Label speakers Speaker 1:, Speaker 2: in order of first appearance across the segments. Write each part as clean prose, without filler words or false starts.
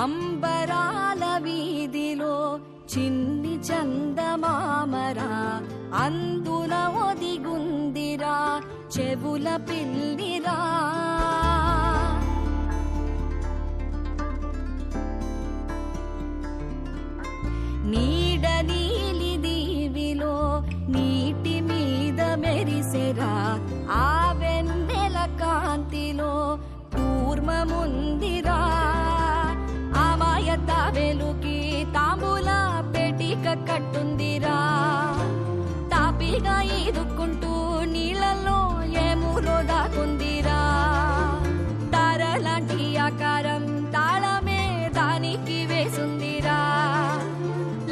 Speaker 1: అంబరాల వీధిలో చిన్ని చందమామరా, అందున ఒదిగుందిరా చెవుల పిల్లిరా. నీడ నీలి దీవిలో నీటి మీద మెరిసెరా, ఆ వెన్నెల కాంతిలో కూర్మముందిరా. అమాయత వెలుకి తాంబూల పెటిక కట్టుందిరా, తాపిగా ఈదుకుంటూ నీళ్ళల్లో ఏములో దాకుందిరా. తారలాంటి ఆకారం తాళమే దానికి వేసుందిరా,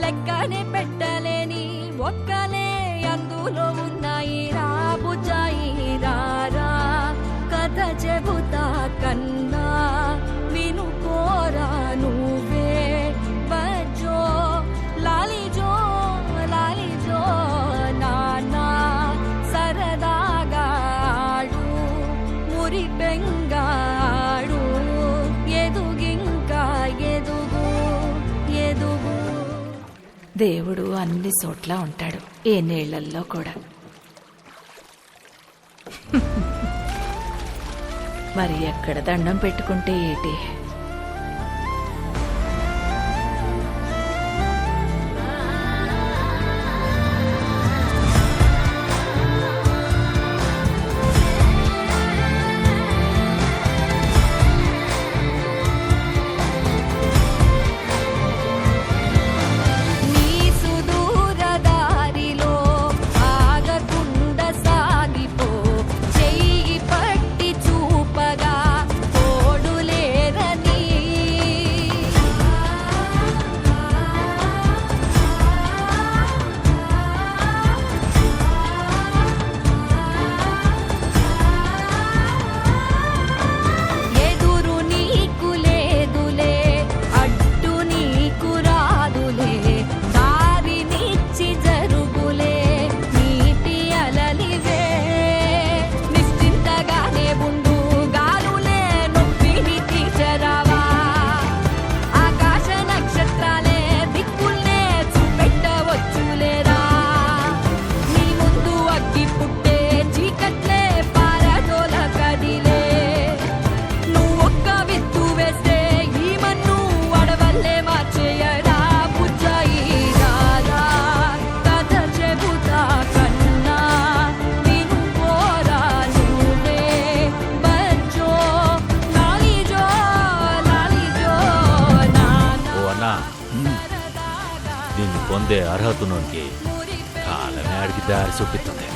Speaker 1: లెక్కనే పెట్టలేని ఒక్కలే అందులో ఉన్నాయిరా. బుజ్జాయిరా కథ చెబుతా కన్నా వినుకోరా నువ్వే. బజ్జో లాలిజో లాలిజో నానా సరదాగా ఆడు, మురి బెంగాడు, ఎదుగింకా ఎదుగు ఎదుగు.
Speaker 2: దేవుడు అన్ని చోట్ల ఉంటాడు, ఏ నీళ్లల్లో కూడా. మరి ఎక్కడ దండం పెట్టుకుంటే ఏటి?
Speaker 3: దీన్ని పొందే అర్హతనునికి కాలమే అడిగి దారి చూపిస్తుంది.